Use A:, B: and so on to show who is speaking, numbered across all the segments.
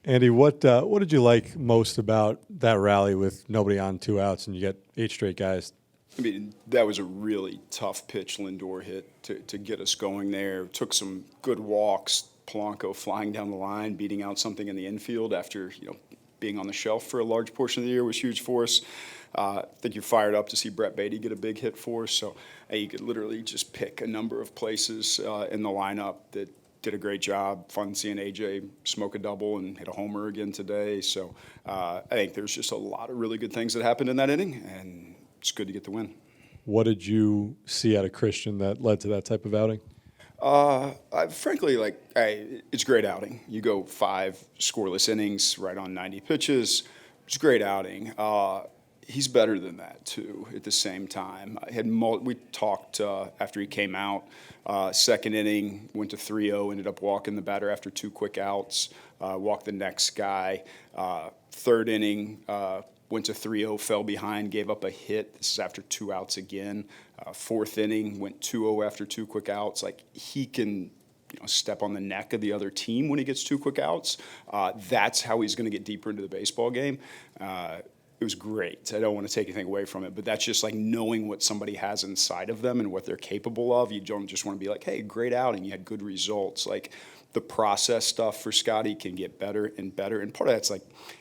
A: Andy, what did you like most about that rally with nobody on, 2 outs, and you got 8 straight guys?
B: I mean, that was a really tough pitch Lindor hit to get us going there. Took some good walks. Polanco flying down the line, beating out something in the infield after, being on the shelf for a large portion of the year was huge for us. I think you're fired up to see Brett Baty get a big hit for us. So you could literally just pick a number of places in the lineup that did a great job. Fun seeing AJ smoke a double and hit a homer again today. So I think there's just a lot of really good things that happened in that inning, and it's good to get the win.
A: What did you see out of Christian that led to that type of outing?
B: Frankly, it's a great outing. You go 5 scoreless innings, right on 90 pitches. It's a great outing. He's better than that too. At the same time, we talked after he came out. Second inning, went to 3-0, ended up walking the batter after 2 quick outs. Walked the next guy. Third inning. Went to 3-0, fell behind, gave up a hit. This is after 2 outs again. Fourth inning, went 2-0 after 2 quick outs. He can step on the neck of the other team when he gets 2 quick outs. That's how he's going to get deeper into the baseball game. It was great. I don't want to take anything away from it, but that's just knowing what somebody has inside of them and what they're capable of. You don't just want to be like, hey, great outing, you had good results. The process stuff for Scotty can get better and better. And part of that's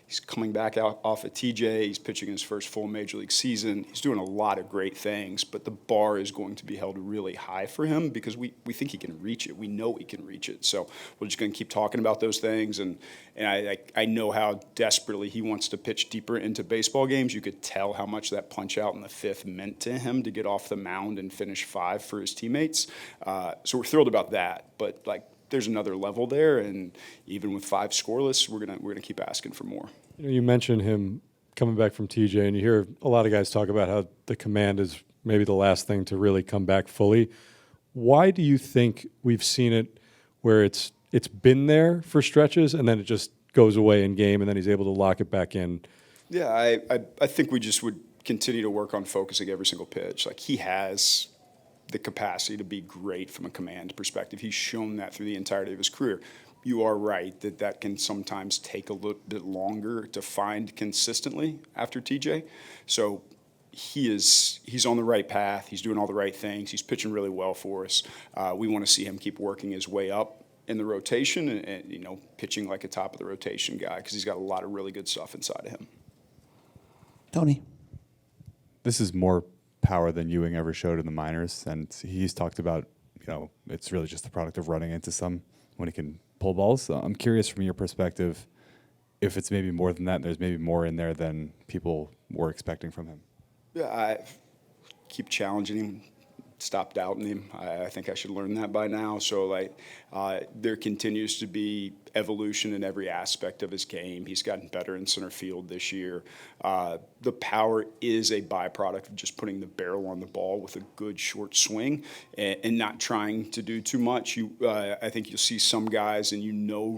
B: he's coming back out off of TJ. He's pitching his first full major league season. He's doing a lot of great things, but the bar is going to be held really high for him because we think he can reach it. We know he can reach it. So we're just going to keep talking about those things. And I know how desperately he wants to pitch deeper into baseball games. You could tell how much that punch out in the 5th meant to him to get off the mound and finish 5 for his teammates. So we're thrilled about that. But there's another level there, and even with 5 scoreless, we're gonna keep asking for more.
A: You mentioned him coming back from TJ, and you hear a lot of guys talk about how the command is maybe the last thing to really come back fully. Why do you think we've seen it where it's been there for stretches and then it just goes away in game, and then he's able to lock it back in?
B: Yeah, I think we just would continue to work on focusing every single pitch. He has the capacity to be great from a command perspective. He's shown that through the entirety of his career. You are right that can sometimes take a little bit longer to find consistently after TJ. So he's on the right path. He's doing all the right things. He's pitching really well for us. We want to see him keep working his way up in the rotation and pitching like a top of the rotation guy because he's got a lot of really good stuff inside of him.
C: Tony.
D: This is more power than Ewing ever showed in the minors, and he's talked about it's really just the product of running into some when he can pull balls. So I'm curious from your perspective if it's maybe more than that. There's maybe more in there than people were expecting from him.
B: Yeah, I keep challenging him. Stop doubting him. I think I should learn that by now. So there continues to be evolution in every aspect of his game. He's gotten better in center field this year. The power is a byproduct of just putting the barrel on the ball with a good short swing and not trying to do too much. I think you'll see some guys and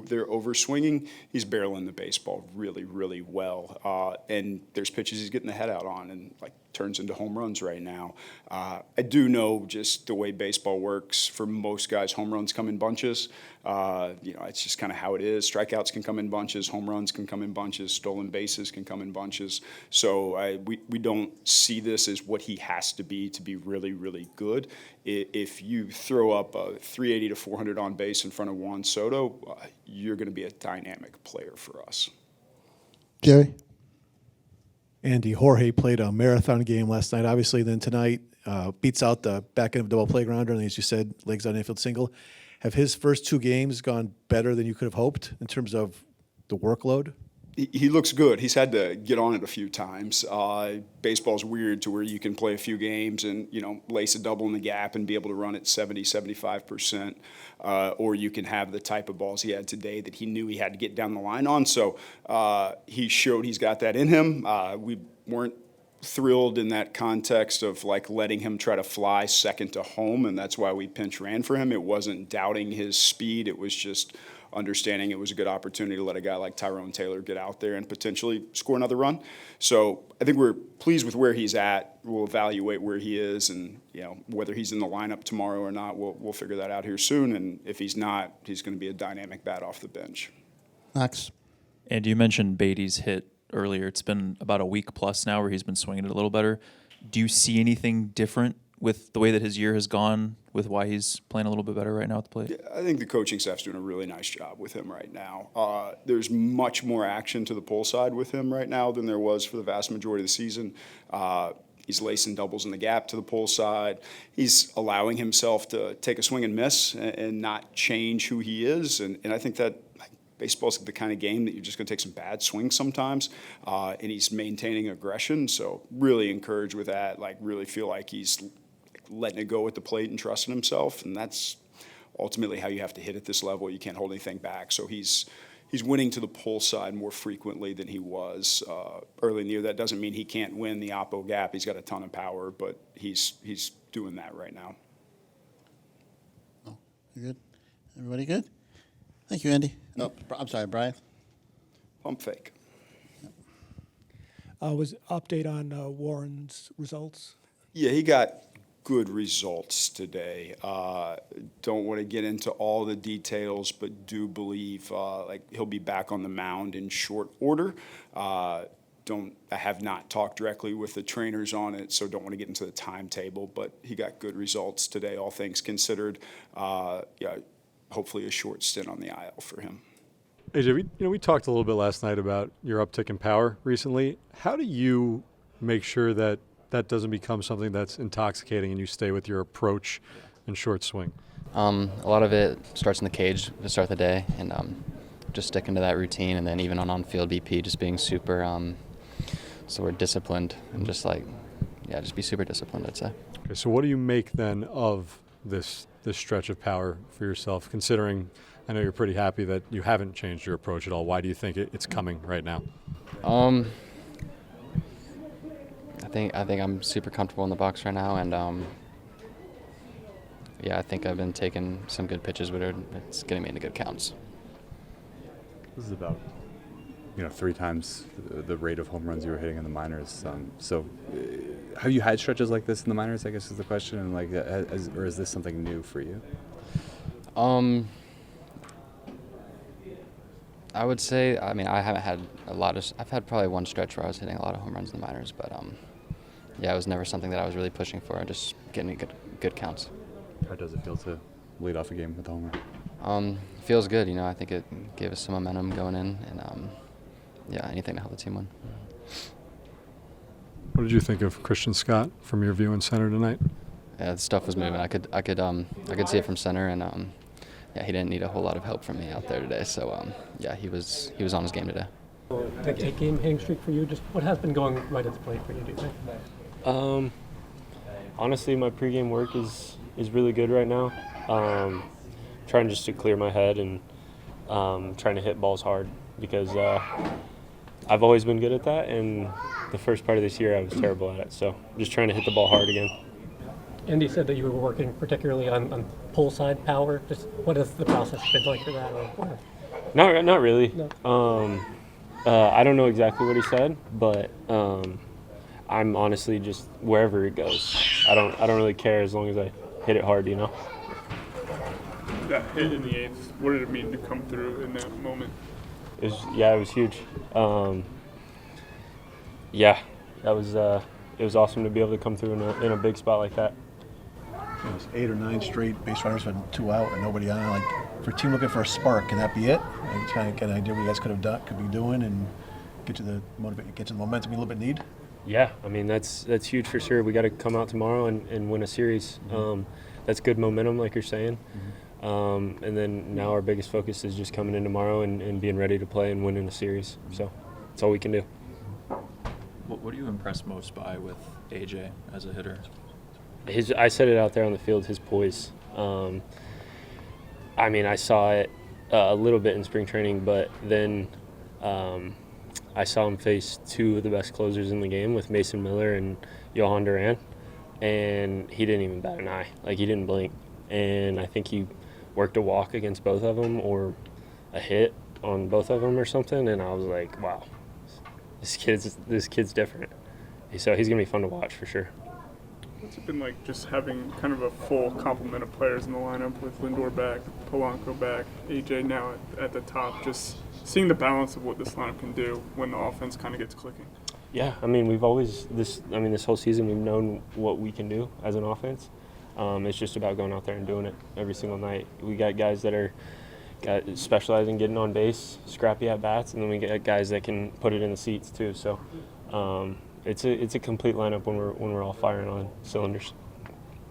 B: they're overswinging. He's barreling the baseball really, really well. And there's pitches he's getting the head out on and turns into home runs right now. I do know just the way baseball works. For most guys, home runs come in bunches. It's just kind of how it is. Strikeouts can come in bunches. Home runs can come in bunches. Stolen bases can come in bunches. So we don't see this as what he has to be really, really good. If you throw up a 380 to 400 on base in front of Juan Soto, you're going to be a dynamic player for us.
C: Jerry?
E: Andy, Jorge played a marathon game last night. Obviously, then tonight beats out the back end of double playgrounder, and as you said, legs on infield single. Have his first 2 games gone better than you could have hoped in terms of the workload?
B: He looks good. He's had to get on it a few times. Baseball's weird to where you can play a few games and, lace a double in the gap and be able to run at 70, 75%. Or you can have the type of balls he had today that he knew he had to get down the line on. So he showed he's got that in him. We weren't thrilled in that context of letting him try to fly second to home, and that's why we pinch ran for him. It wasn't doubting his speed. It was just understanding it was a good opportunity to let a guy like Tyrone Taylor get out there and potentially score another run. So I think we're pleased with where he's at. We'll evaluate where he is, and whether he's in the lineup tomorrow or not, we'll figure that out here soon. And if he's not, he's going to be a dynamic bat off the bench.
C: Max.
F: And you mentioned Baty's hit earlier. It's been about a week plus now where he's been swinging it a little better. Do you see anything different with the way that his year has gone, with why he's playing a little bit better right now at the plate?
B: Yeah, I think the coaching staff's doing a really nice job with him right now. There's much more action to the pull side with him right now than there was for the vast majority of the season. He's lacing doubles in the gap to the pull side. He's allowing himself to take a swing and miss and not change who he is. And I think that baseball's the kind of game that you're just going to take some bad swings sometimes. And he's maintaining aggression. So really encouraged with that. Like really feel like he's letting it go at the plate and trusting himself. And that's ultimately how you have to hit at this level. You can't hold anything back. So he's winning to the pull side more frequently than he was early in the year. That doesn't mean he can't win the oppo gap. He's got a ton of power, but he's doing that right now.
C: Oh, you good? Everybody good? Thank you, Andy. No, I'm sorry, Brian.
B: Pump fake.
G: Was update on Warren's results?
B: Yeah, he got good results today. Don't want to get into all the details, but do believe like he'll be back on the mound in short order. I have not talked directly with the trainers on it, so don't want to get into the timetable, but he got good results today, all things considered. Yeah, hopefully a short stint on the IL for him.
A: AJ, we talked a little bit last night about your uptick in power recently. How do you make sure that that doesn't become something that's intoxicating and you stay with your approach and short swing?
H: A lot of it starts in the cage to start the day, and just sticking to that routine, and then even on field BP, just being super, so we're disciplined and just be super disciplined, I'd say.
A: Okay, so what do you make then of this stretch of power for yourself, considering I know you're pretty happy that you haven't changed your approach at all? Why do you think it's coming right now?
H: I think I'm super comfortable in the box right now, and I think I've been taking some good pitches, but it's getting me into good counts.
D: This is about 3 times the rate of home runs you were hitting in the minors. Have you had stretches like this in the minors, I guess is the question, and or is this something new for you?
H: I would say, I haven't had I've had probably one stretch where I was hitting a lot of home runs in the minors, but it was never something that I was really pushing for, just getting me good counts.
D: How does it feel to lead off a game with a home run?
H: Feels good, I think it gave us some momentum going in, and anything to help the team win.
A: What did you think of Christian Scott from your view in center tonight?
H: Yeah, the stuff was moving. I could see it from center, and he didn't need a whole lot of help from me out there today. So he was on his game today.
G: The 8-game hitting streak for you. Just what has been going right at the plate for you? Do you think?
I: Honestly, my pregame work is really good right now. Trying just to clear my head and trying to hit balls hard because I've always been good at that, and the first part of this year I was terrible at it. So just trying to hit the ball hard again.
G: Andy said that you were working particularly on pull side power. Just what has the process been like for that? Or?
I: Not really.
G: No.
I: I don't know exactly what he said, but I'm honestly just wherever it goes. I don't really care as long as I hit it hard,
J: That hit in the 8th, what did it mean to come through in that moment?
I: It was huge. It was awesome to be able to come through in a big spot like that.
E: It was 8 or 9 straight base runners with 2 out and nobody on. For a team looking for a spark, can that be it? Kind of get an idea what you guys could be doing, and get you the momentum you a little bit need.
I: Yeah, that's huge for sure. We got to come out tomorrow and win a series. That's good momentum, like you're saying. And then now our biggest focus is just coming in tomorrow and being ready to play and winning a series. So that's all we can do.
F: What are you impressed most by with AJ as a hitter?
I: I said it out there on the field, his poise. I saw it a little bit in spring training, but then I saw him face 2 of the best closers in the game with Mason Miller and Johan Duran, and he didn't even bat an eye. He didn't blink. And I think he worked a walk against both of them or a hit on both of them or something, and I was like, wow, this kid's different. So he's going to be fun to watch for sure.
J: What's it been like just having kind of a full complement of players in the lineup with Lindor back, Polanco back, AJ now at the top, just seeing the balance of what this lineup can do when the offense kind of gets clicking?
I: Yeah, I mean, this whole season we've known what we can do as an offense. It's just about going out there and doing it every single night. We got guys that specialize in getting on base, scrappy at bats, and then we get guys that can put it in the seats too. So it's a complete lineup when we're all firing on cylinders.